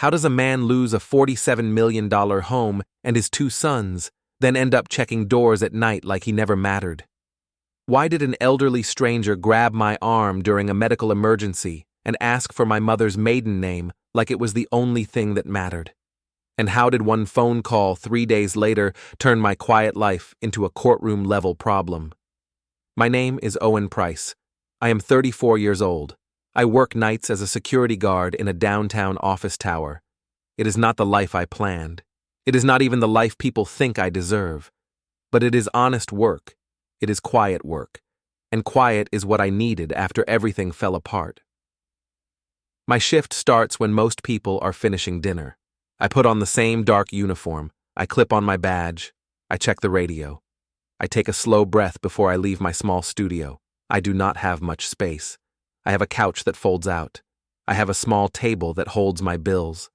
How does a man lose a $47 million home and his two sons, then end up checking doors at night like he never mattered? Why did an elderly stranger grab my arm during a medical emergency and ask for my mother's maiden name like it was the only thing that mattered? And how did one phone call 3 days later turn my quiet life into a courtroom-level problem? My name is Owen Price. I am 34 years old. I work nights as a security guard in a downtown office tower. It is not the life I planned. It is not even the life people think I deserve. But it is honest work. It is quiet work. And quiet is what I needed after everything fell apart. My shift starts when most people are finishing dinner. I put on the same dark uniform. I clip on my badge. I check the radio. I take a slow breath before I leave my small studio. I do not have much space. I have a couch that folds out. I have a small table that holds my bills.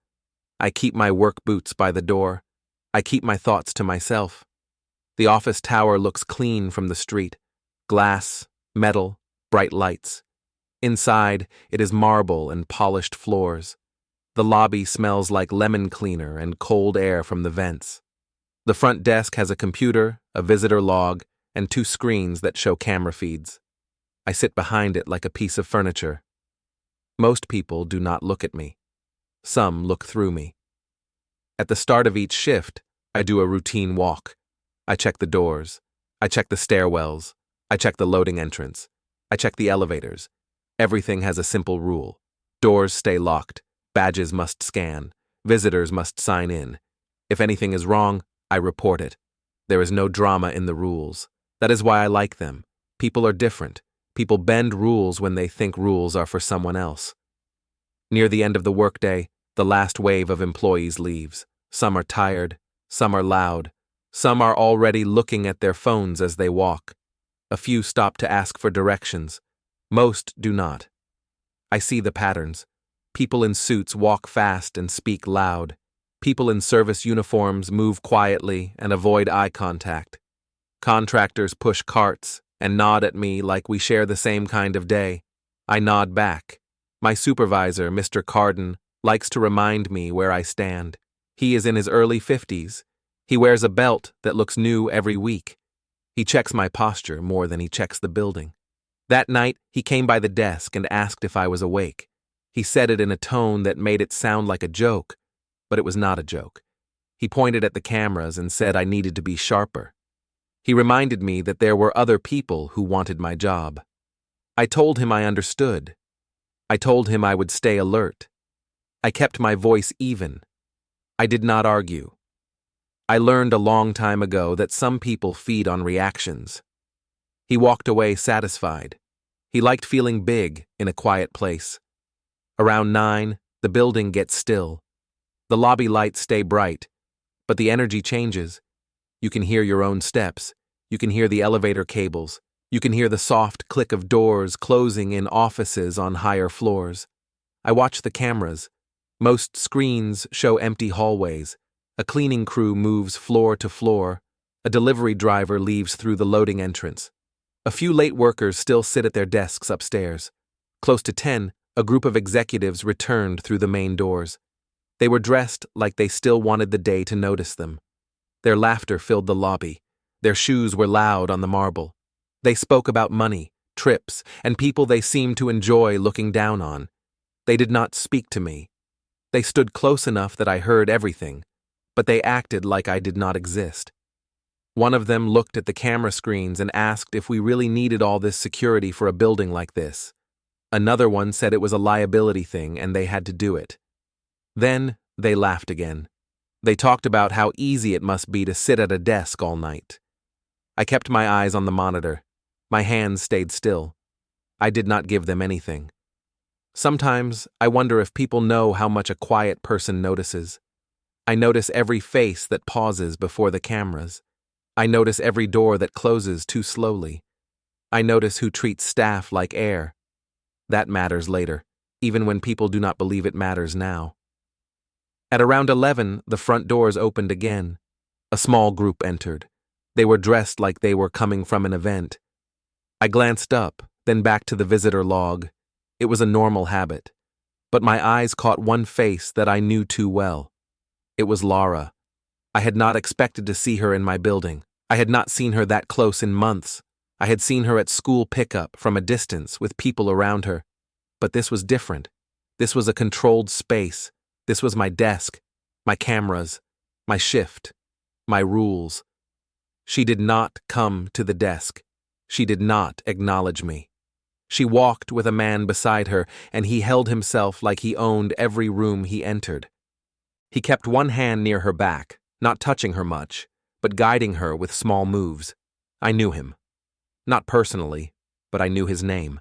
I keep my work boots by the door. I keep my thoughts to myself. The office tower looks clean from the street. Glass, metal, bright lights. Inside, it is marble and polished floors. The lobby smells like lemon cleaner and cold air from the vents. The front desk has a computer, a visitor log, and 2 screens that show camera feeds. I sit behind it like a piece of furniture. Most people do not look at me. Some look through me. At the start of each shift, I do a routine walk. I check the doors. I check the stairwells. I check the loading entrance. I check the elevators. Everything has a simple rule. Doors stay locked. Badges must scan. Visitors must sign in. If anything is wrong, I report it. There is no drama in the rules. That is why I like them. People are different. People bend rules when they think rules are for someone else. Near the end of the workday, the last wave of employees leaves. Some are tired. Some are loud. Some are already looking at their phones as they walk. A few stop to ask for directions. Most do not. I see the patterns. People in suits walk fast and speak loud. People in service uniforms move quietly and avoid eye contact. Contractors push carts and nod at me like we share the same kind of day. I nod back. My supervisor, Mr. Carden, likes to remind me where I stand. He is in his early 50s. He wears a belt that looks new every week. He checks my posture more than he checks the building. That night, he came by the desk and asked if I was awake. He said it in a tone that made it sound like a joke, but it was not a joke. He pointed at the cameras and said I needed to be sharper. He reminded me that there were other people who wanted my job. I told him I understood. I told him I would stay alert. I kept my voice even. I did not argue. I learned a long time ago that some people feed on reactions. He walked away satisfied. He liked feeling big in a quiet place. Around 9, the building gets still. The lobby lights stay bright, but the energy changes. You can hear your own steps. You can hear the elevator cables. You can hear the soft click of doors closing in offices on higher floors. I watch the cameras. Most screens show empty hallways. A cleaning crew moves floor to floor. A delivery driver leaves through the loading entrance. A few late workers still sit at their desks upstairs. Close to 10, a group of executives returned through the main doors. They were dressed like they still wanted the day to notice them. Their laughter filled the lobby. Their shoes were loud on the marble. They spoke about money, trips, and people they seemed to enjoy looking down on. They did not speak to me. They stood close enough that I heard everything, but they acted like I did not exist. One of them looked at the camera screens and asked if we really needed all this security for a building like this. Another one said it was a liability thing and they had to do it. Then they laughed again. They talked about how easy it must be to sit at a desk all night. I kept my eyes on the monitor. My hands stayed still. I did not give them anything. Sometimes I wonder if people know how much a quiet person notices. I notice every face that pauses before the cameras. I notice every door that closes too slowly. I notice who treats staff like air. That matters later, even when people do not believe it matters now. At around 11, the front doors opened again. A small group entered. They were dressed like they were coming from an event. I glanced up, then back to the visitor log. It was a normal habit. but my eyes caught one face that I knew too well. It was Laura. I had not expected to see her in my building. I had not seen her that close in months. I had seen her at school pickup from a distance with people around her. But this was different. This was a controlled space. This was my desk, my cameras, my shift, my rules. She did not come to the desk. She did not acknowledge me. She walked with a man beside her, and he held himself like he owned every room he entered. He kept one hand near her back, not touching her much, but guiding her with small moves. I knew him. Not personally, but I knew his name.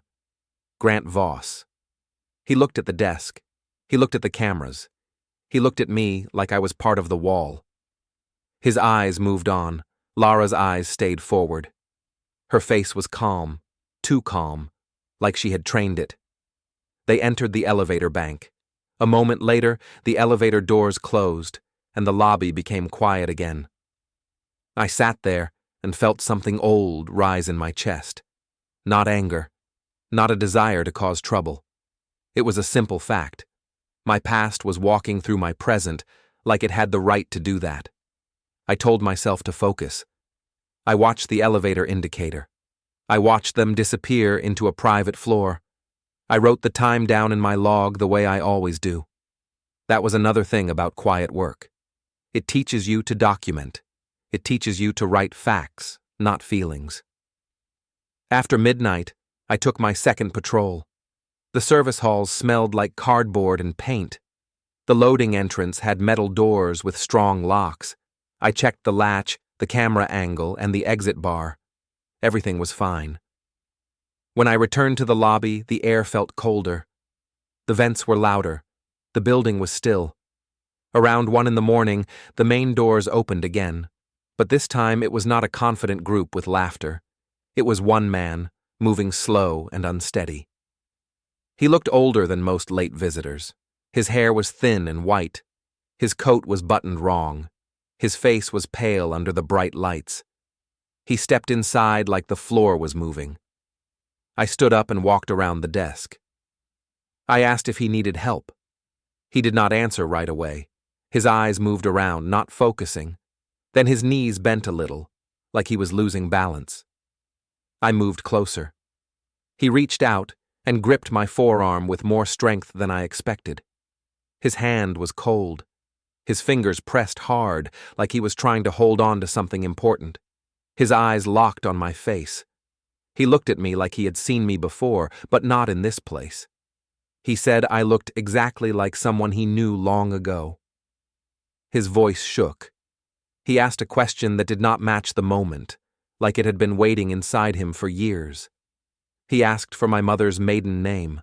Grant Voss. He looked at the desk. He looked at the cameras. He looked at me like I was part of the wall. His eyes moved on. Laura's eyes stayed forward. Her face was calm, too calm, like she had trained it. They entered the elevator bank. A moment later, the elevator doors closed, and the lobby became quiet again. I sat there and felt something old rise in my chest. Not anger, not a desire to cause trouble. It was a simple fact. My past was walking through my present like it had the right to do that. I told myself to focus. I watched the elevator indicator. I watched them disappear into a private floor. I wrote the time down in my log the way I always do. That was another thing about quiet work. It teaches you to document. It teaches you to write facts, not feelings. After midnight, I took my second patrol. The service halls smelled like cardboard and paint. The loading entrance had metal doors with strong locks. I checked the latch, the camera angle, and the exit bar. Everything was fine. When I returned to the lobby, the air felt colder. The vents were louder. The building was still. Around 1 a.m, the main doors opened again. But this time it was not a confident group with laughter. It was one man, moving slow and unsteady. He looked older than most late visitors. His hair was thin and white. His coat was buttoned wrong. His face was pale under the bright lights. He stepped inside like the floor was moving. I stood up and walked around the desk. I asked if he needed help. He did not answer right away. His eyes moved around, not focusing. Then his knees bent a little, like he was losing balance. I moved closer. He reached out and gripped my forearm with more strength than I expected. His hand was cold. His fingers pressed hard, like he was trying to hold on to something important. His eyes locked on my face. He looked at me like he had seen me before, but not in this place. He said I looked exactly like someone he knew long ago. His voice shook. He asked a question that did not match the moment, like it had been waiting inside him for years. He asked for my mother's maiden name.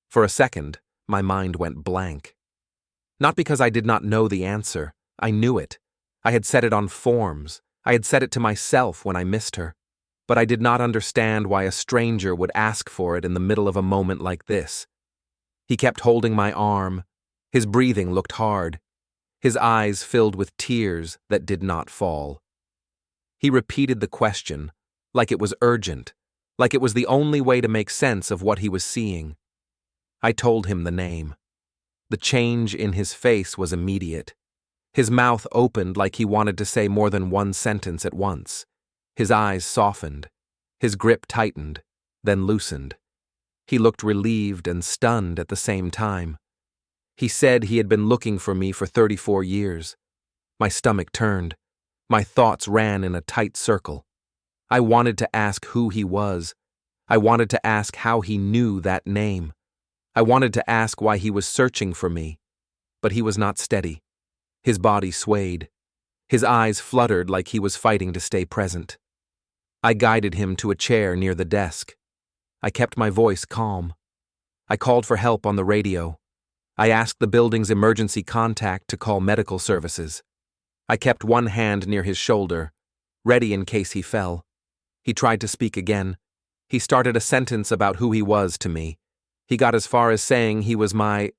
For a second, my mind went blank. Not because I did not know the answer. I knew it. I had said it on forms. I had said it to myself when I missed her. But I did not understand why a stranger would ask for it in the middle of a moment like this. He kept holding my arm. His breathing looked hard. His eyes filled with tears that did not fall. He repeated the question, like it was urgent, like it was the only way to make sense of what he was seeing. I told him the name. The change in his face was immediate. His mouth opened like he wanted to say more than one sentence at once. His eyes softened. His grip tightened, then loosened. He looked relieved and stunned at the same time. He said he had been looking for me for 34 years. My stomach turned. My thoughts ran in a tight circle. I wanted to ask who he was. I wanted to ask how he knew that name. I wanted to ask why he was searching for me. But he was not steady. His body swayed. His eyes fluttered like he was fighting to stay present. I guided him to a chair near the desk. I kept my voice calm. I called for help on the radio. I asked the building's emergency contact to call medical services. I kept one hand near his shoulder, ready in case he fell. He tried to speak again. He started a sentence about who he was to me. He got as far as saying he was my...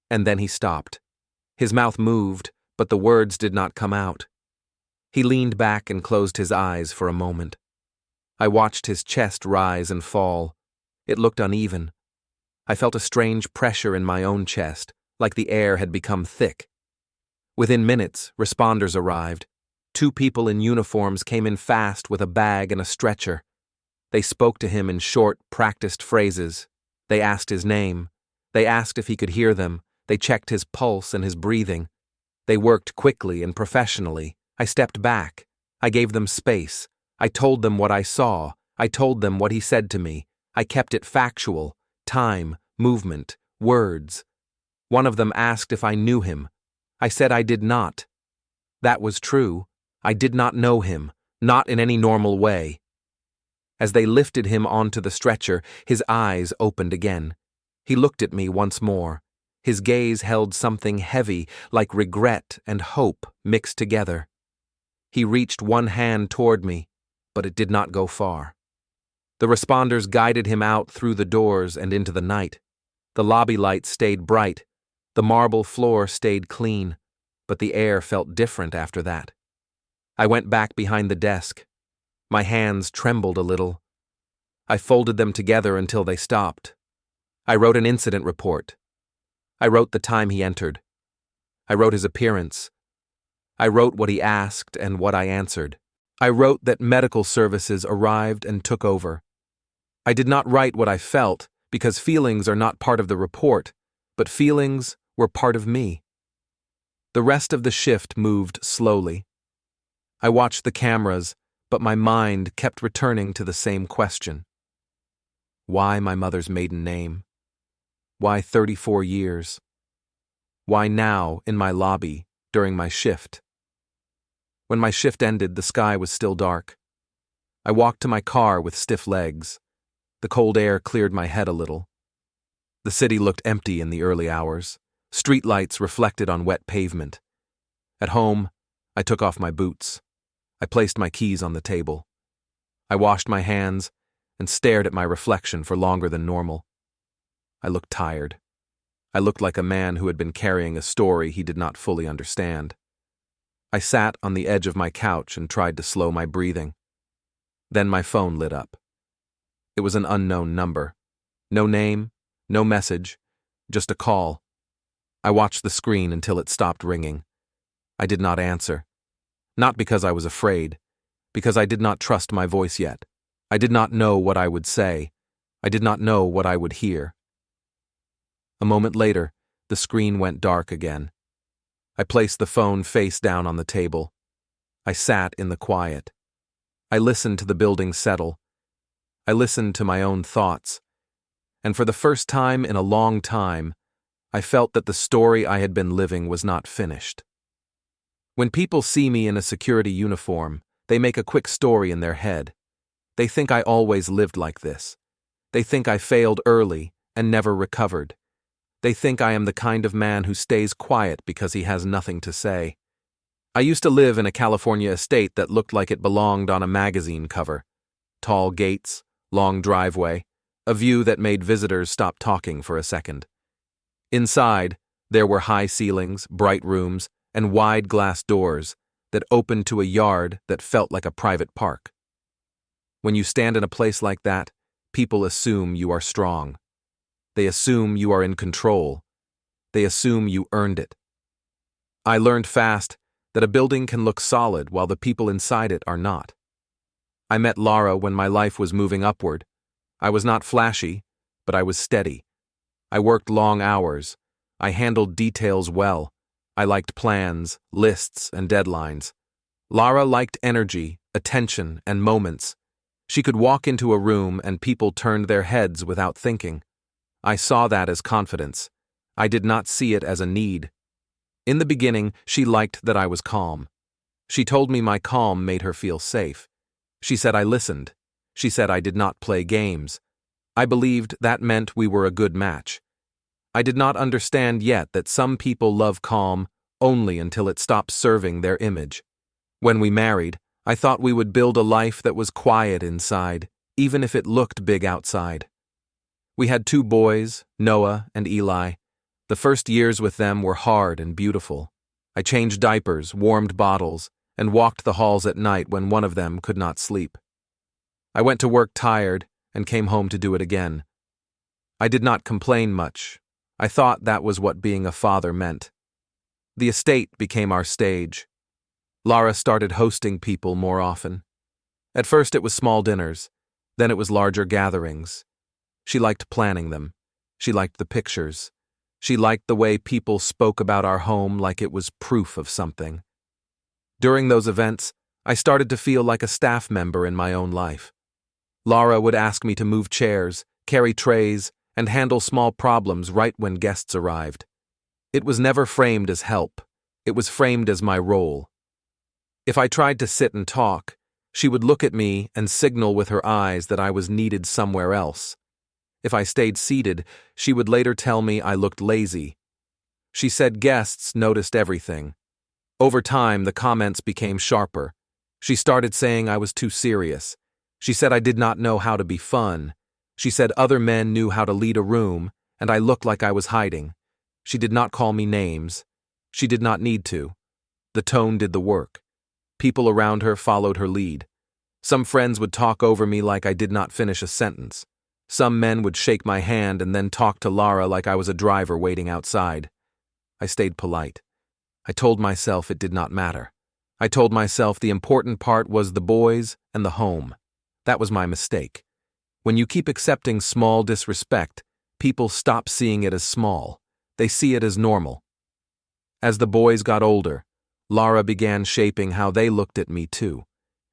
and then he stopped. His mouth moved, but the words did not come out. He leaned back and closed his eyes for a moment. I watched his chest rise and fall. It looked uneven. I felt a strange pressure in my own chest, like the air had become thick. Within minutes, responders arrived. 2 people in uniforms came in fast with a bag and a stretcher. They spoke to him in short, practiced phrases. They asked his name. They asked if he could hear them. They checked his pulse and his breathing. They worked quickly and professionally. I stepped back. I gave them space. I told them what I saw. I told them what he said to me. I kept it factual. Time, movement, words. One of them asked if I knew him. I said I did not. That was true. I did not know him, not in any normal way. As they lifted him onto the stretcher, his eyes opened again. He looked at me once more. His gaze held something heavy, like regret and hope mixed together. He reached one hand toward me, but it did not go far. The responders guided him out through the doors and into the night. The lobby lights stayed bright. The marble floor stayed clean, but the air felt different after that. I went back behind the desk. My hands trembled a little. I folded them together until they stopped. I wrote an incident report. I wrote the time he entered. I wrote his appearance. I wrote what he asked and what I answered. I wrote that medical services arrived and took over. I did not write what I felt, because feelings are not part of the report, but feelings were part of me. The rest of the shift moved slowly. I watched the cameras, but my mind kept returning to the same question. Why my mother's maiden name? Why 34 years? Why now, in my lobby, during my shift? When my shift ended, the sky was still dark. I walked to my car with stiff legs. The cold air cleared my head a little. The city looked empty in the early hours. Streetlights reflected on wet pavement. At home, I took off my boots. I placed my keys on the table. I washed my hands and stared at my reflection for longer than normal. I looked tired. I looked like a man who had been carrying a story he did not fully understand. I sat on the edge of my couch and tried to slow my breathing. Then my phone lit up. It was an unknown number. No name, no message, just a call. I watched the screen until it stopped ringing. I did not answer. Not because I was afraid, because I did not trust my voice yet. I did not know what I would say. I did not know what I would hear. A moment later, the screen went dark again. I placed the phone face down on the table. I sat in the quiet. I listened to the building settle. I listened to my own thoughts. And for the first time in a long time, I felt that the story I had been living was not finished. When people see me in a security uniform, they make a quick story in their head. They think I always lived like this. They think I failed early and never recovered. They think I am the kind of man who stays quiet because he has nothing to say. I used to live in a California estate that looked like it belonged on a magazine cover. Tall gates, long driveway, a view that made visitors stop talking for a second. Inside, there were high ceilings, bright rooms, and wide glass doors that opened to a yard that felt like a private park. When you stand in a place like that, people assume you are strong. They assume you are in control. They assume you earned it. I learned fast that a building can look solid while the people inside it are not. I met Lara when my life was moving upward. I was not flashy, but I was steady. I worked long hours. I handled details well. I liked plans, lists, and deadlines. Lara liked energy, attention, and moments. She could walk into a room and people turned their heads without thinking. I saw that as confidence. I did not see it as a need. In the beginning, she liked that I was calm. She told me my calm made her feel safe. She said I listened. She said I did not play games. I believed that meant we were a good match. I did not understand yet that some people love calm only until it stops serving their image. When we married, I thought we would build a life that was quiet inside, even if it looked big outside. We had 2 boys, Noah and Eli. The first years with them were hard and beautiful. I changed diapers, warmed bottles, and walked the halls at night when one of them could not sleep. I went to work tired and came home to do it again. I did not complain much. I thought that was what being a father meant. The estate became our stage. Lara started hosting people more often. At first it was small dinners, then it was larger gatherings. She liked planning them. She liked the pictures. She liked the way people spoke about our home like it was proof of something. During those events, I started to feel like a staff member in my own life. Lara would ask me to move chairs, carry trays, and handle small problems right when guests arrived. It was never framed as help. It was framed as my role. If I tried to sit and talk, she would look at me and signal with her eyes that I was needed somewhere else. If I stayed seated, she would later tell me I looked lazy. She said guests noticed everything. Over time, the comments became sharper. She started saying I was too serious. She said I did not know how to be fun. She said other men knew how to lead a room, and I looked like I was hiding. She did not call me names. She did not need to. The tone did the work. People around her followed her lead. Some friends would talk over me like I did not finish a sentence. Some men would shake my hand and then talk to Lara like I was a driver waiting outside. I stayed polite. I told myself it did not matter. I told myself the important part was the boys and the home. That was my mistake. When you keep accepting small disrespect, people stop seeing it as small. They see it as normal. As the boys got older, Lara began shaping how they looked at me too.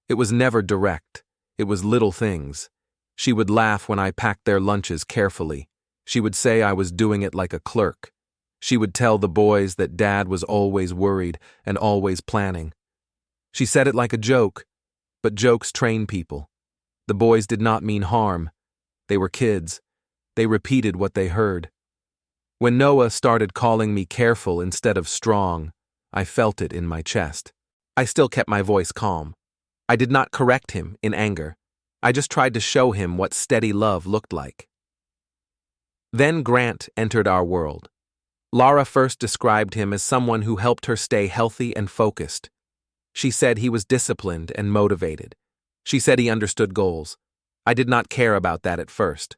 It was never direct. It was little things. She would laugh when I packed their lunches carefully. She would say I was doing it like a clerk. She would tell the boys that Dad was always worried and always planning. She said it like a joke, but jokes train people. The boys did not mean harm. They were kids. They repeated what they heard. When Noah started calling me careful instead of strong, I felt it in my chest. I still kept my voice calm. I did not correct him in anger. I just tried to show him what steady love looked like. Then Grant entered our world. Lara first described him as someone who helped her stay healthy and focused. She said he was disciplined and motivated. She said he understood goals. I did not care about that at first.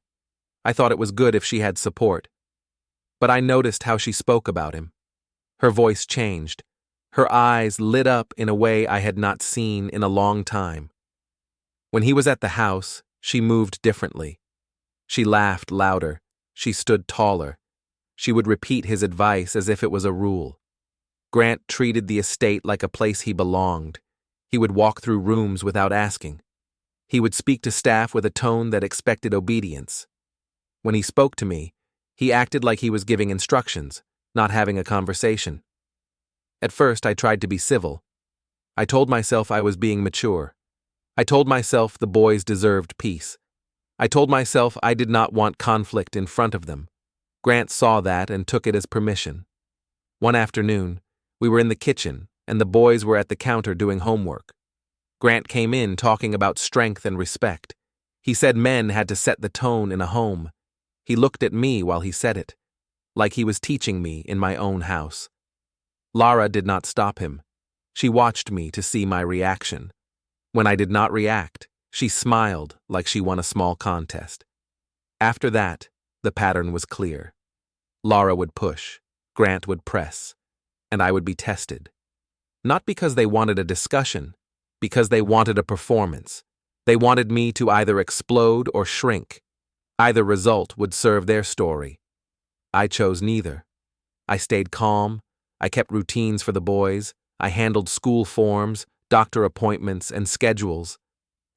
I thought it was good if she had support. But I noticed how she spoke about him. Her voice changed. Her eyes lit up in a way I had not seen in a long time. When he was at the house, she moved differently. She laughed louder. She stood taller. She would repeat his advice as if it was a rule. Grant treated the estate like a place he belonged. He would walk through rooms without asking. He would speak to staff with a tone that expected obedience. When he spoke to me, he acted like he was giving instructions, not having a conversation. At first, I tried to be civil. I told myself I was being mature. I told myself the boys deserved peace. I told myself I did not want conflict in front of them. Grant saw that and took it as permission. One afternoon, we were in the kitchen, and the boys were at the counter doing homework. Grant came in talking about strength and respect. He said men had to set the tone in a home. He looked at me while he said it, like he was teaching me in my own house. Lara did not stop him. She watched me to see my reaction. When I did not react, she smiled like she won a small contest. After that, the pattern was clear. Lara would push, Grant would press, and I would be tested. Not because they wanted a discussion, because they wanted a performance. They wanted me to either explode or shrink. Either result would serve their story. I chose neither. I stayed calm. I kept routines for the boys. I handled school forms, doctor appointments, and schedules.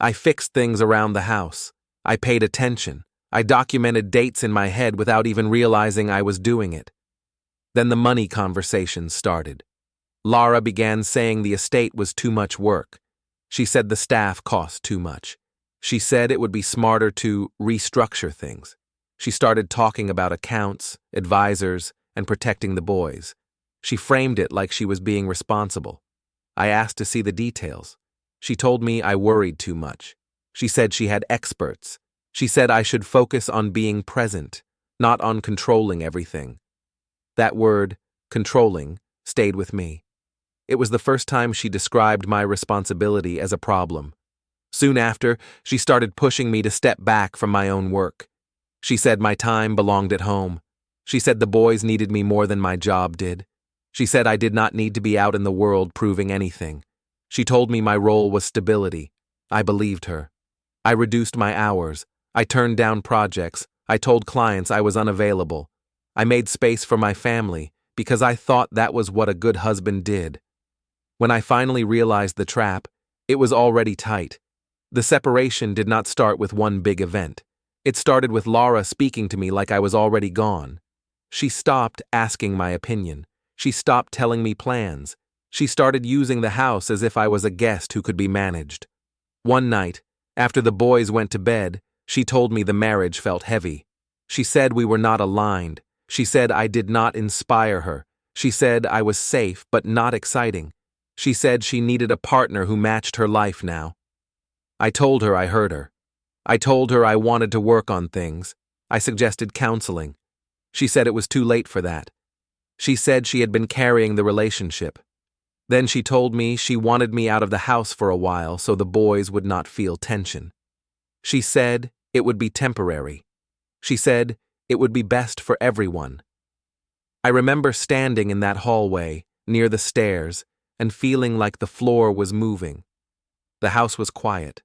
I fixed things around the house. I paid attention. I documented dates in my head without even realizing I was doing it. Then the money conversations started. Lara began saying the estate was too much work. She said the staff cost too much. She said it would be smarter to restructure things. She started talking about accounts, advisors, and protecting the boys. She framed it like she was being responsible. I asked to see the details. She told me I worried too much. She said she had experts. She said I should focus on being present, not on controlling everything. That word, controlling, stayed with me. It was the first time she described my responsibility as a problem. Soon after, she started pushing me to step back from my own work. She said my time belonged at home. She said the boys needed me more than my job did. She said I did not need to be out in the world proving anything. She told me my role was stability. I believed her. I reduced my hours. I turned down projects. I told clients I was unavailable. I made space for my family because I thought that was what a good husband did. When I finally realized the trap, it was already tight. The separation did not start with one big event. It started with Laura speaking to me like I was already gone. She stopped asking my opinion. She stopped telling me plans. She started using the house as if I was a guest who could be managed. One night, after the boys went to bed, she told me the marriage felt heavy. She said we were not aligned. She said I did not inspire her. She said I was safe but not exciting. She said she needed a partner who matched her life now. I told her I heard her. I told her I wanted to work on things. I suggested counseling. She said it was too late for that. She said she had been carrying the relationship. Then she told me she wanted me out of the house for a while so the boys would not feel tension. She said it would be temporary. She said it would be best for everyone. I remember standing in that hallway, near the stairs, and feeling like the floor was moving. The house was quiet.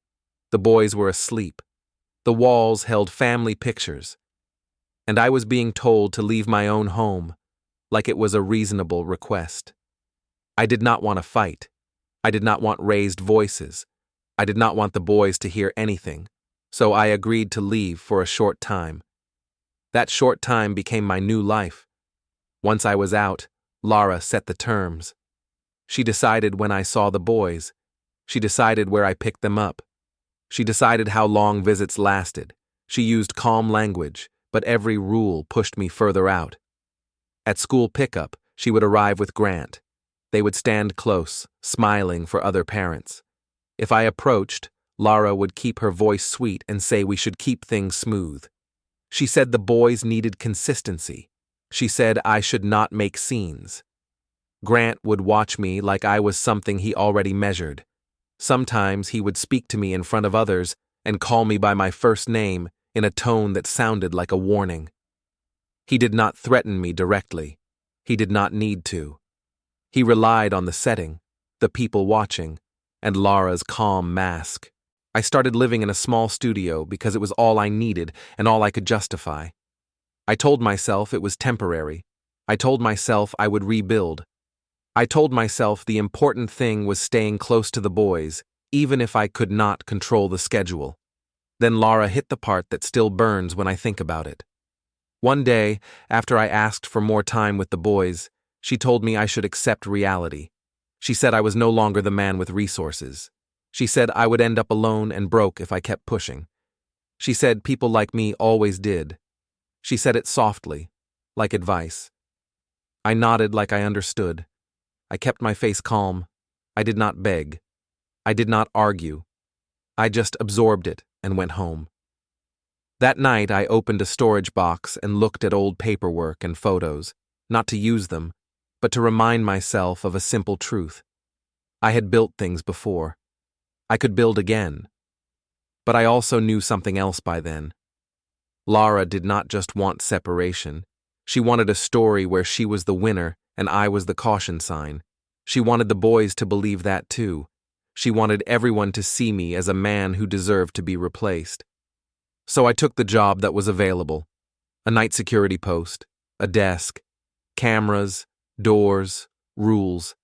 The boys were asleep. The walls held family pictures. And I was being told to leave my own home, like it was a reasonable request. I did not want to fight. I did not want raised voices. I did not want the boys to hear anything, so I agreed to leave for a short time. That short time became my new life. Once I was out, Laura set the terms. She decided when I saw the boys. She decided where I picked them up. She decided how long visits lasted. She used calm language, but every rule pushed me further out. At school pickup, she would arrive with Grant. They would stand close, smiling for other parents. If I approached, Laura would keep her voice sweet and say we should keep things smooth. She said the boys needed consistency. She said I should not make scenes. Grant would watch me like I was something he already measured. Sometimes he would speak to me in front of others and call me by my first name in a tone that sounded like a warning. He did not threaten me directly. He did not need to. He relied on the setting, the people watching, and Laura's calm mask. I started living in a small studio because it was all I needed and all I could justify. I told myself it was temporary. I told myself I would rebuild. I told myself the important thing was staying close to the boys, even if I could not control the schedule. Then Laura hit the part that still burns when I think about it. One day, after I asked for more time with the boys, she told me I should accept reality. She said I was no longer the man with resources. She said I would end up alone and broke if I kept pushing. She said people like me always did. She said it softly, like advice. I nodded like I understood. I kept my face calm. I did not beg. I did not argue. I just absorbed it and went home. That night I opened a storage box and looked at old paperwork and photos, not to use them, but to remind myself of a simple truth. I had built things before. I could build again. But I also knew something else by then. Laura did not just want separation. She wanted a story where she was the winner and I was the caution sign. She wanted the boys to believe that too. She wanted everyone to see me as a man who deserved to be replaced. So I took the job that was available. A night security post, a desk, cameras, doors, rules.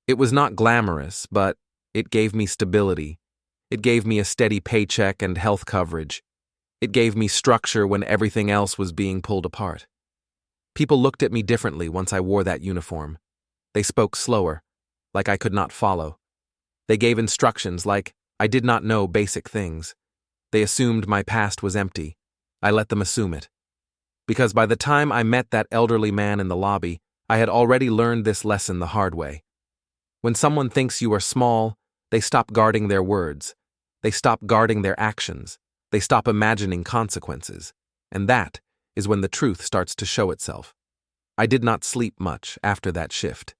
It was not glamorous, but it gave me stability. It gave me a steady paycheck and health coverage. It gave me structure when everything else was being pulled apart. People looked at me differently once I wore that uniform. They spoke slower, like I could not follow. They gave instructions like I did not know basic things. They assumed my past was empty. I let them assume it. Because by the time I met that elderly man in the lobby, I had already learned this lesson the hard way. When someone thinks you are small, they stop guarding their words. They stop guarding their actions. They stop imagining consequences. And that is when the truth starts to show itself. I did not sleep much after that shift.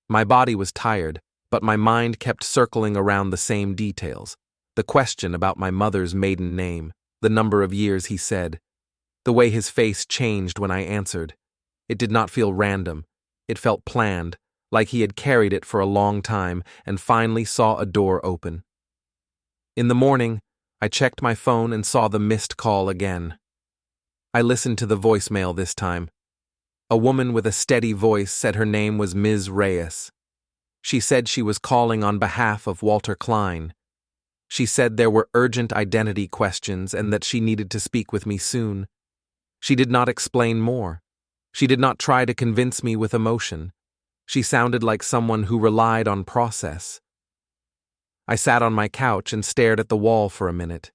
My body was tired, but my mind kept circling around the same details. The question about my mother's maiden name, the number of years he said, The way his face changed when I answered. It did not feel random. It felt planned, like he had carried it for a long time and finally saw a door open. In the morning, I checked my phone and saw the missed call again. I listened to the voicemail this time. A woman with a steady voice said her name was Ms. Reyes. She said she was calling on behalf of Walter Klein. She said there were urgent identity questions and that she needed to speak with me soon. She did not explain more. She did not try to convince me with emotion. She sounded like someone who relied on process. I sat on my couch and stared at the wall for a minute.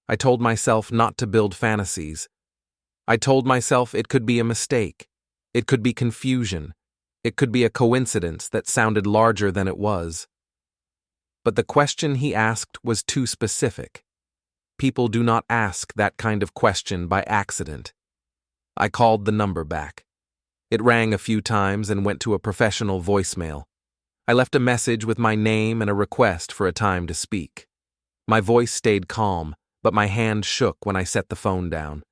I told myself not to build fantasies. I told myself it could be a mistake. It could be confusion. It could be a coincidence that sounded larger than it was. But the question he asked was too specific. People do not ask that kind of question by accident. I called the number back. It rang a few times and went to a professional voicemail. I left a message with my name and a request for a time to speak. My voice stayed calm, but my hand shook when I set the phone down.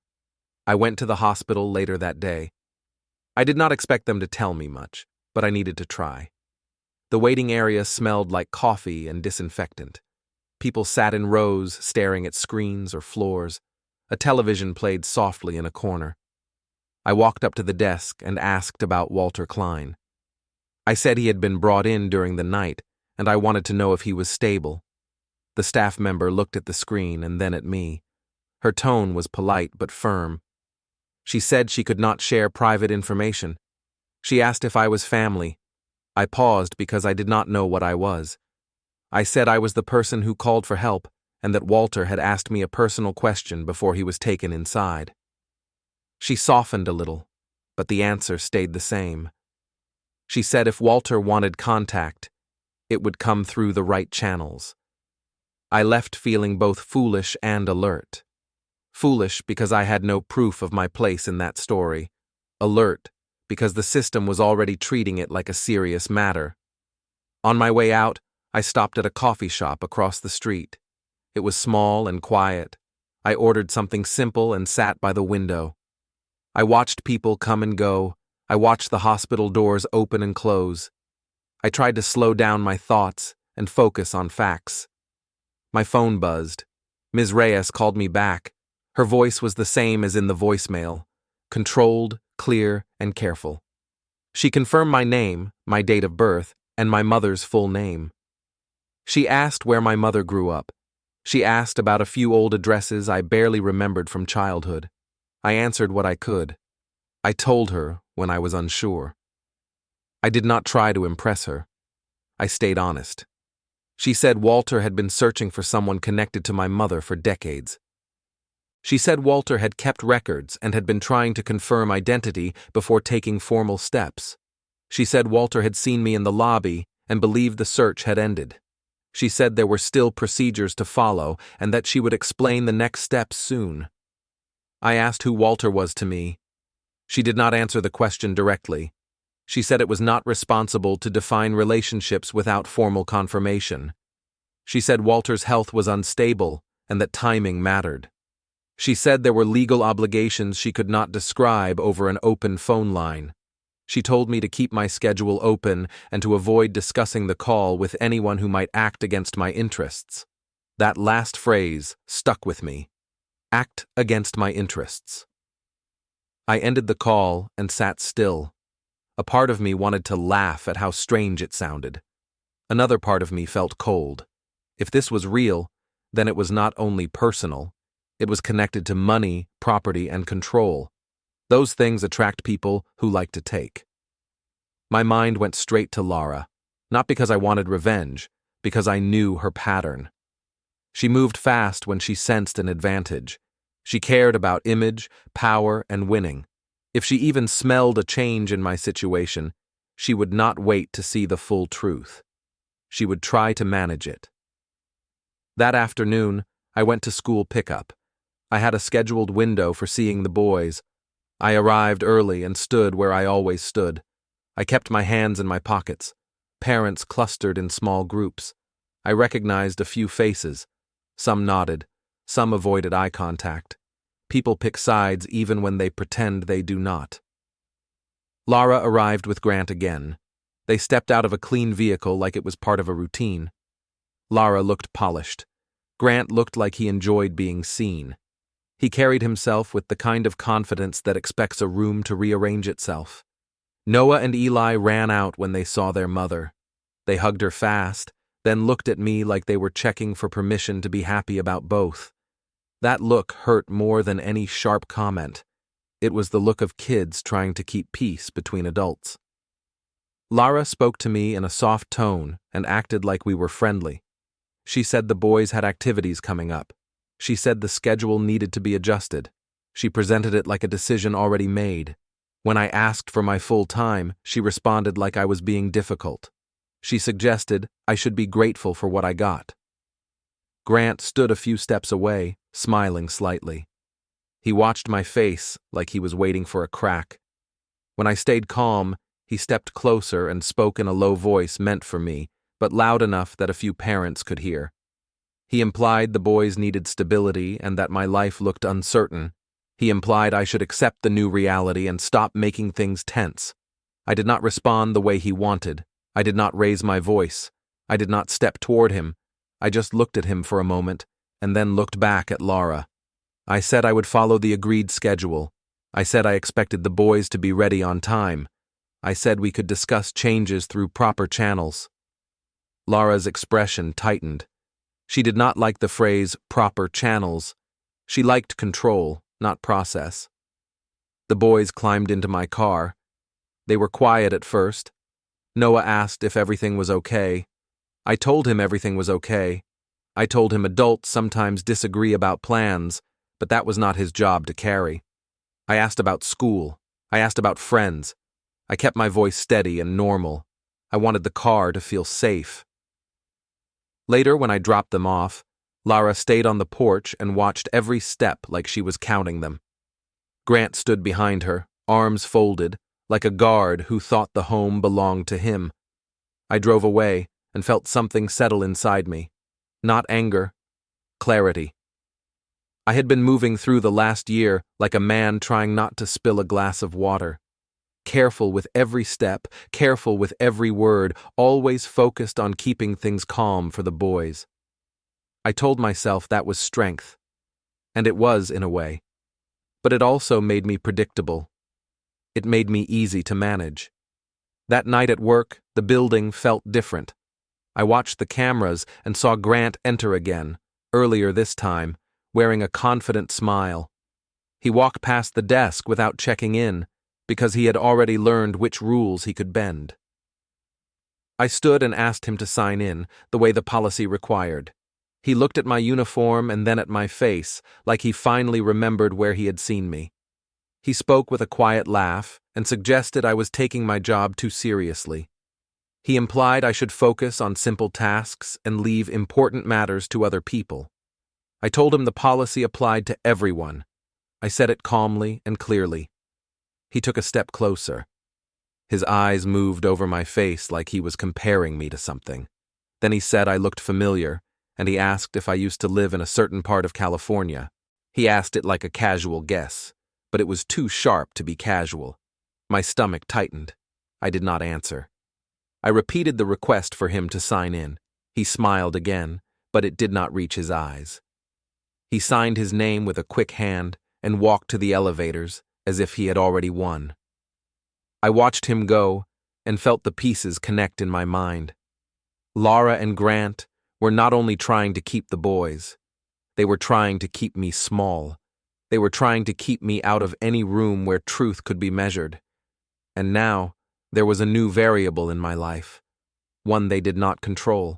I went to the hospital later that day. I did not expect them to tell me much, but I needed to try. The waiting area smelled like coffee and disinfectant. People sat in rows staring at screens or floors. A television played softly in a corner. I walked up to the desk and asked about Walter Klein. I said he had been brought in during the night, and I wanted to know if he was stable. The staff member looked at the screen and then at me. Her tone was polite but firm. She said she could not share private information. She asked if I was family. I paused because I did not know what I was. I said I was the person who called for help and that Walter had asked me a personal question before he was taken inside. She softened a little, but the answer stayed the same. She said if Walter wanted contact, it would come through the right channels. I left feeling both foolish and alert. Foolish because I had no proof of my place in that story. Alert because the system was already treating it like a serious matter. On my way out, I stopped at a coffee shop across the street. It was small and quiet. I ordered something simple and sat by the window. I watched people come and go. I watched the hospital doors open and close. I tried to slow down my thoughts and focus on facts. My phone buzzed. Ms. Reyes called me back. Her voice was the same as in the voicemail, controlled, clear, and careful. She confirmed my name, my date of birth, and my mother's full name. She asked where my mother grew up. She asked about a few old addresses I barely remembered from childhood. I answered what I could. I told her when I was unsure. I did not try to impress her. I stayed honest. She said Walter had been searching for someone connected to my mother for decades. She said Walter had kept records and had been trying to confirm identity before taking formal steps. She said Walter had seen me in the lobby and believed the search had ended. She said there were still procedures to follow and that she would explain the next steps soon. I asked who Walter was to me. She did not answer the question directly. She said it was not responsible to define relationships without formal confirmation. She said Walter's health was unstable and that timing mattered. She said there were legal obligations she could not describe over an open phone line. She told me to keep my schedule open and to avoid discussing the call with anyone who might act against my interests. That last phrase stuck with me. Act against my interests. I ended the call and sat still. A part of me wanted to laugh at how strange it sounded. Another part of me felt cold. If this was real, then it was not only personal. It was connected to money, property, and control. Those things attract people who like to take. My mind went straight to Lara, not because I wanted revenge, because I knew her pattern. She moved fast when she sensed an advantage. She cared about image, power, and winning. If she even smelled a change in my situation, she would not wait to see the full truth. She would try to manage it. That afternoon, I went to school pickup. I had a scheduled window for seeing the boys. I arrived early and stood where I always stood. I kept my hands in my pockets. Parents clustered in small groups. I recognized a few faces. Some nodded. Some avoided eye contact. People pick sides even when they pretend they do not. Lara arrived with Grant again. They stepped out of a clean vehicle like it was part of a routine. Lara looked polished. Grant looked like he enjoyed being seen. He carried himself with the kind of confidence that expects a room to rearrange itself. Noah and Eli ran out when they saw their mother. They hugged her fast, then looked at me like they were checking for permission to be happy about both. That look hurt more than any sharp comment. It was the look of kids trying to keep peace between adults. Lara spoke to me in a soft tone and acted like we were friendly. She said the boys had activities coming up. She said the schedule needed to be adjusted. She presented it like a decision already made. When I asked for my full time, she responded like I was being difficult. She suggested I should be grateful for what I got. Grant stood a few steps away, smiling slightly. He watched my face like he was waiting for a crack. When I stayed calm, he stepped closer and spoke in a low voice meant for me, but loud enough that a few parents could hear. He implied the boys needed stability and that my life looked uncertain. He implied I should accept the new reality and stop making things tense. I did not respond the way he wanted. I did not raise my voice. I did not step toward him. I just looked at him for a moment and then looked back at Lara. I said I would follow the agreed schedule. I said I expected the boys to be ready on time. I said we could discuss changes through proper channels. Lara's expression tightened. She did not like the phrase proper channels. She liked control, not process. The boys climbed into my car. They were quiet at first. Noah asked if everything was okay. I told him everything was okay. I told him adults sometimes disagree about plans, but that was not his job to carry. I asked about school. I asked about friends. I kept my voice steady and normal. I wanted the car to feel safe. Later, when I dropped them off, Lara stayed on the porch and watched every step like she was counting them. Grant stood behind her, arms folded, like a guard who thought the home belonged to him. I drove away and felt something settle inside me. Not anger, clarity. I had been moving through the last year like a man trying not to spill a glass of water. Careful with every step, careful with every word, always focused on keeping things calm for the boys. I told myself that was strength, and it was in a way. But it also made me predictable. It made me easy to manage. That night at work, the building felt different. I watched the cameras and saw Grant enter again, earlier this time, wearing a confident smile. He walked past the desk without checking in, because he had already learned which rules he could bend. I stood and asked him to sign in, the way the policy required. He looked at my uniform and then at my face, like he finally remembered where he had seen me. He spoke with a quiet laugh and suggested I was taking my job too seriously. He implied I should focus on simple tasks and leave important matters to other people. I told him the policy applied to everyone. I said it calmly and clearly. He took a step closer. His eyes moved over my face like he was comparing me to something. Then he said I looked familiar, and he asked if I used to live in a certain part of California. He asked it like a casual guess, but it was too sharp to be casual. My stomach tightened. I did not answer. I repeated the request for him to sign in. He smiled again, but it did not reach his eyes. He signed his name with a quick hand and walked to the elevators as if he had already won. I watched him go and felt the pieces connect in my mind. Lara and Grant were not only trying to keep the boys, they were trying to keep me small. They were trying to keep me out of any room where truth could be measured. And now, there was a new variable in my life, one they did not control.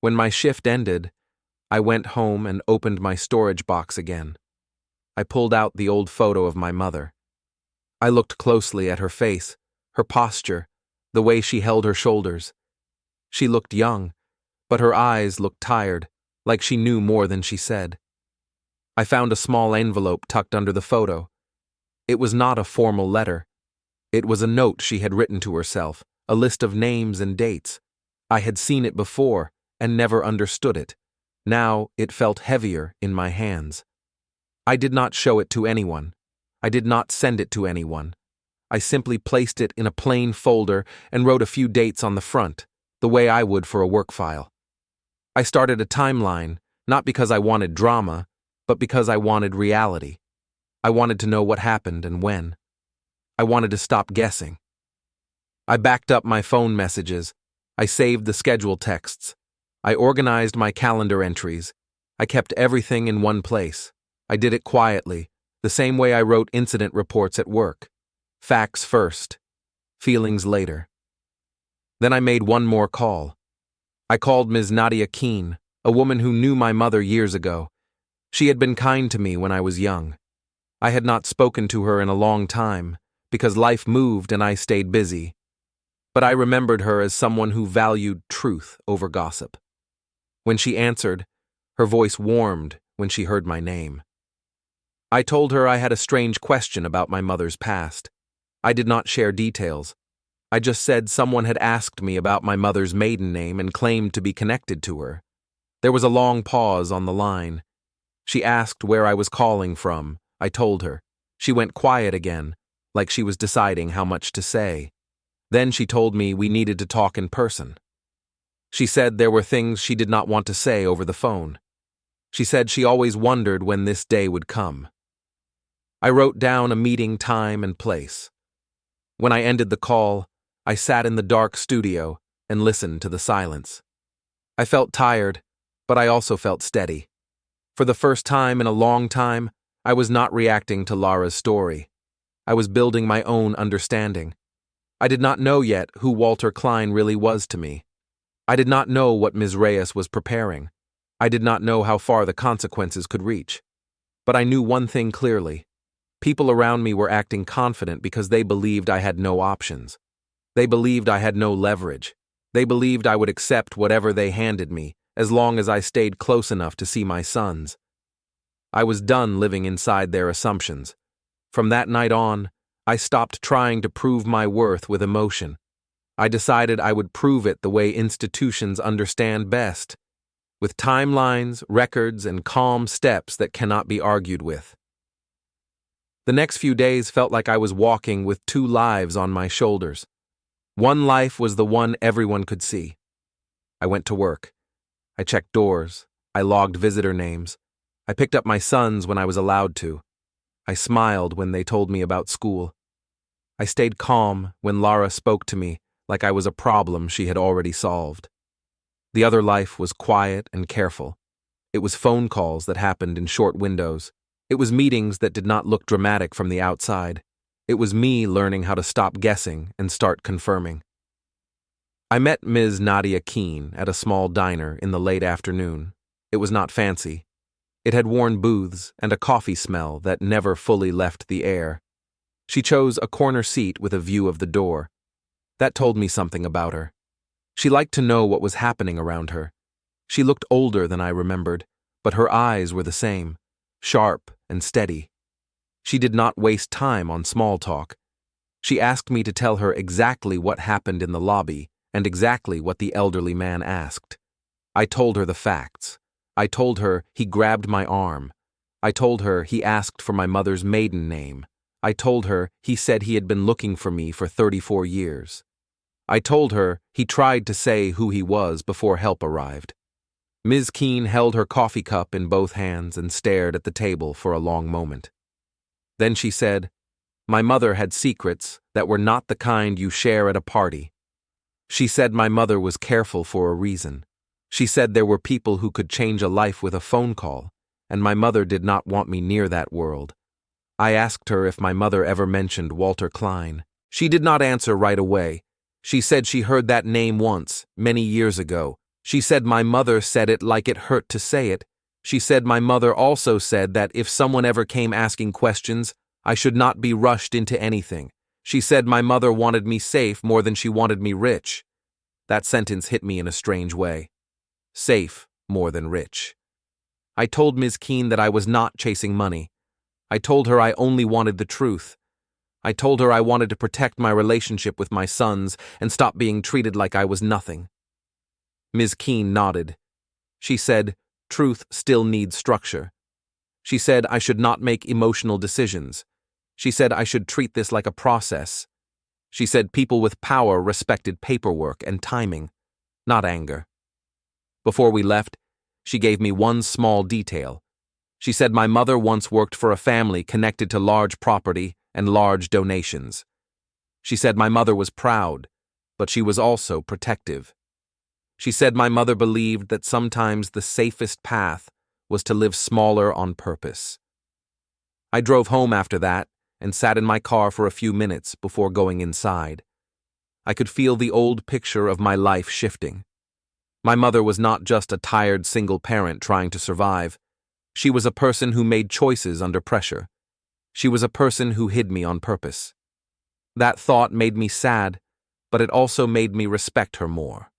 When my shift ended, I went home and opened my storage box again. I pulled out the old photo of my mother. I looked closely at her face, her posture, the way she held her shoulders. She looked young, but her eyes looked tired, like she knew more than she said. I found a small envelope tucked under the photo. It was not a formal letter. It was a note she had written to herself, a list of names and dates. I had seen it before and never understood it. Now it felt heavier in my hands. I did not show it to anyone. I did not send it to anyone. I simply placed it in a plain folder and wrote a few dates on the front, the way I would for a work file. I started a timeline, not because I wanted drama, but because I wanted reality. I wanted to know what happened and when. I wanted to stop guessing. I backed up my phone messages. I saved the schedule texts. I organized my calendar entries. I kept everything in one place. I did it quietly, the same way I wrote incident reports at work. Facts first, feelings later. Then I made one more call. I called Ms. Nadia Keene, a woman who knew my mother years ago. She had been kind to me when I was young. I had not spoken to her in a long time, because life moved and I stayed busy. But I remembered her as someone who valued truth over gossip. When she answered, her voice warmed when she heard my name. I told her I had a strange question about my mother's past. I did not share details. I just said someone had asked me about my mother's maiden name and claimed to be connected to her. There was a long pause on the line. She asked where I was calling from. I told her. She went quiet again, like she was deciding how much to say. Then she told me we needed to talk in person. She said there were things she did not want to say over the phone. She said she always wondered when this day would come. I wrote down a meeting time and place. When I ended the call, I sat in the dark studio and listened to the silence. I felt tired, but I also felt steady. For the first time in a long time, I was not reacting to Lara's story. I was building my own understanding. I did not know yet who Walter Klein really was to me. I did not know what Ms. Reyes was preparing. I did not know how far the consequences could reach. But I knew one thing clearly. People around me were acting confident because they believed I had no options. They believed I had no leverage. They believed I would accept whatever they handed me, as long as I stayed close enough to see my sons. I was done living inside their assumptions. From that night on, I stopped trying to prove my worth with emotion. I decided I would prove it the way institutions understand best, with timelines, records, and calm steps that cannot be argued with. The next few days felt like I was walking with two lives on my shoulders. One life was the one everyone could see. I went to work. I checked doors. I logged visitor names. I picked up my sons when I was allowed to. I smiled when they told me about school. I stayed calm when Lara spoke to me like I was a problem she had already solved. The other life was quiet and careful. It was phone calls that happened in short windows. It was meetings that did not look dramatic from the outside. It was me learning how to stop guessing and start confirming. I met Ms. Nadia Keene at a small diner in the late afternoon. It was not fancy. It had worn booths and a coffee smell that never fully left the air. She chose a corner seat with a view of the door. That told me something about her. She liked to know what was happening around her. She looked older than I remembered, but her eyes were the same, sharp and steady. She did not waste time on small talk. She asked me to tell her exactly what happened in the lobby and exactly what the elderly man asked. I told her the facts. I told her he grabbed my arm. I told her he asked for my mother's maiden name. I told her he said he had been looking for me for 34 years. I told her he tried to say who he was before help arrived. Ms. Keene held her coffee cup in both hands and stared at the table for a long moment. Then she said, "My mother had secrets that were not the kind you share at a party." She said my mother was careful for a reason. She said there were people who could change a life with a phone call, and my mother did not want me near that world. I asked her if my mother ever mentioned Walter Klein. She did not answer right away. She said she heard that name once, many years ago. She said my mother said it like it hurt to say it. She said my mother also said that if someone ever came asking questions, I should not be rushed into anything. She said my mother wanted me safe more than she wanted me rich. That sentence hit me in a strange way. Safe more than rich. I told Ms. Keene that I was not chasing money. I told her I only wanted the truth. I told her I wanted to protect my relationship with my sons and stop being treated like I was nothing. Ms. Keene nodded. She said, "Truth still needs structure." She said I should not make emotional decisions. She said I should treat this like a process. She said people with power respected paperwork and timing, not anger. Before we left, she gave me one small detail. She said my mother once worked for a family connected to large property and large donations. She said my mother was proud, but she was also protective. She said my mother believed that sometimes the safest path was to live smaller on purpose. I drove home after that and sat in my car for a few minutes before going inside. I could feel the old picture of my life shifting. My mother was not just a tired single parent trying to survive. She was a person who made choices under pressure. She was a person who hid me on purpose. That thought made me sad, but it also made me respect her more.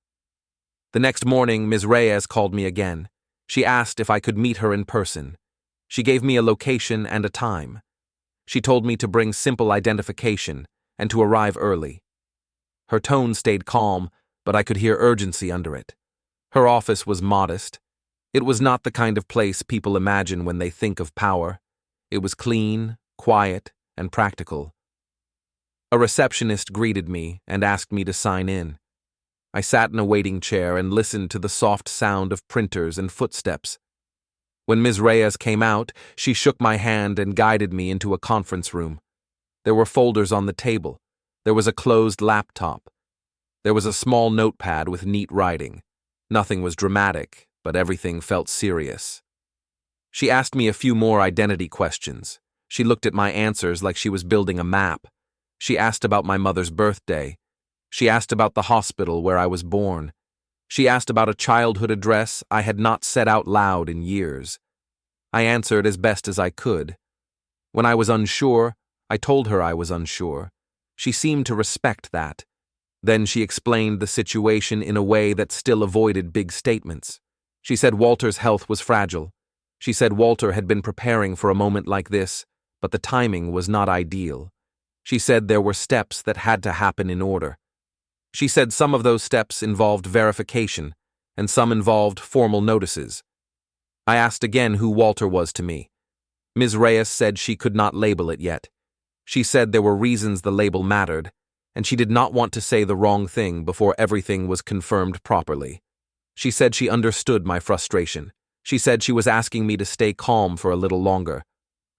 The next morning, Ms. Reyes called me again. She asked if I could meet her in person. She gave me a location and a time. She told me to bring simple identification and to arrive early. Her tone stayed calm, but I could hear urgency under it. Her office was modest. It was not the kind of place people imagine when they think of power. It was clean, quiet, and practical. A receptionist greeted me and asked me to sign in. I sat in a waiting chair and listened to the soft sound of printers and footsteps. When Ms. Reyes came out, she shook my hand and guided me into a conference room. There were folders on the table. There was a closed laptop. There was a small notepad with neat writing. Nothing was dramatic, but everything felt serious. She asked me a few more identity questions. She looked at my answers like she was building a map. She asked about my mother's birthday. She asked about the hospital where I was born. She asked about a childhood address I had not said out loud in years. I answered as best as I could. When I was unsure, I told her I was unsure. She seemed to respect that. Then she explained the situation in a way that still avoided big statements. She said Walter's health was fragile. She said Walter had been preparing for a moment like this, but the timing was not ideal. She said there were steps that had to happen in order. She said some of those steps involved verification, and some involved formal notices. I asked again who Walter was to me. Ms. Reyes said she could not label it yet. She said there were reasons the label mattered, and she did not want to say the wrong thing before everything was confirmed properly. She said she understood my frustration. She said she was asking me to stay calm for a little longer.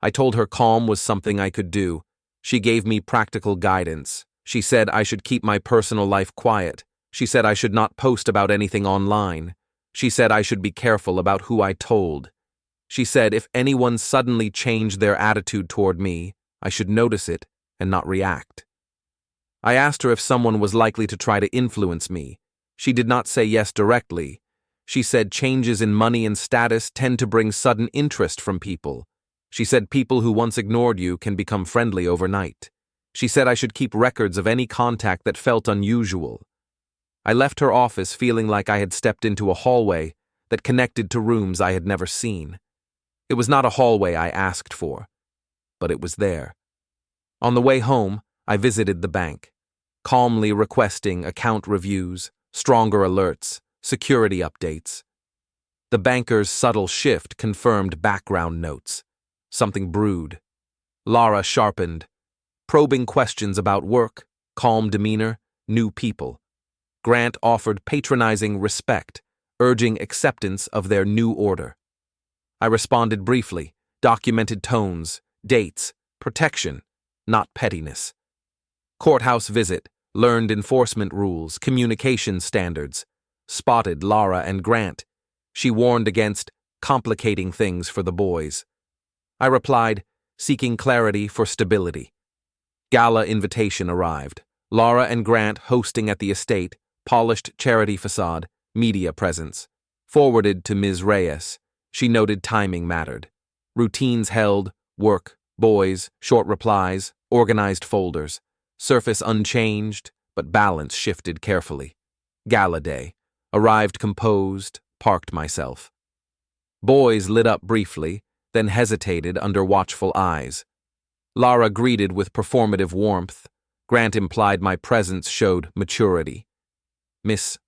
I told her calm was something I could do. She gave me practical guidance. She said I should keep my personal life quiet. She said I should not post about anything online. She said I should be careful about who I told. She said if anyone suddenly changed their attitude toward me, I should notice it and not react. I asked her if someone was likely to try to influence me. She did not say yes directly. She said changes in money and status tend to bring sudden interest from people. She said people who once ignored you can become friendly overnight. She said I should keep records of any contact that felt unusual. I left her office feeling like I had stepped into a hallway that connected to rooms I had never seen. It was not a hallway I asked for, but it was there. On the way home, I visited the bank, calmly requesting account reviews, stronger alerts, security updates. The banker's subtle shift confirmed background notes. Something brewed. Lara sharpened, probing questions about work, calm demeanor, new people. Grant offered patronizing respect, urging acceptance of their new order. I responded briefly, documented tones, dates, protection, not pettiness. Courthouse visit, learned enforcement rules, communication standards. Spotted Lara and Grant. She warned against complicating things for the boys. I replied, seeking clarity for stability. Gala invitation arrived. Lara and Grant hosting at the estate, polished charity facade, media presence. Forwarded to Ms. Reyes. She noted timing mattered. Routines held, work, boys, short replies, organized folders. Surface unchanged, but balance shifted carefully. Gala day. Arrived composed, parked myself. Boys lit up briefly, then hesitated under watchful eyes. Lara greeted with performative warmth. Grant implied my presence showed maturity. Miss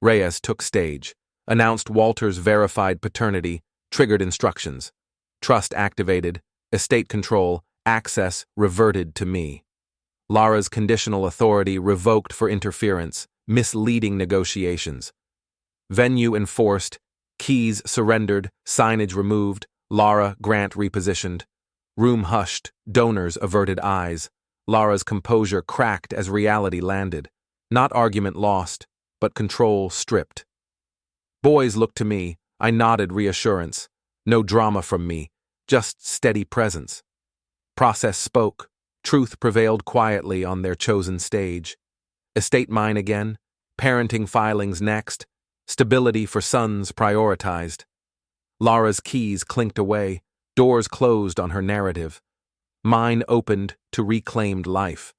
Reyes took stage, announced Walter's verified paternity, triggered instructions. Trust activated, estate control, access reverted to me. Lara's conditional authority revoked for interference, misleading negotiations. Venue enforced, keys surrendered, signage removed, Lara grant repositioned. Room hushed, donors averted eyes. Lara's composure cracked as reality landed. Not argument lost, but control stripped. Boys looked to me. I nodded reassurance. No drama from me, just steady presence. Process spoke. Truth prevailed quietly on their chosen stage. Estate mine again, parenting filings next, stability for sons prioritized. Lara's keys clinked away, doors closed on her narrative. Mine opened to reclaimed life.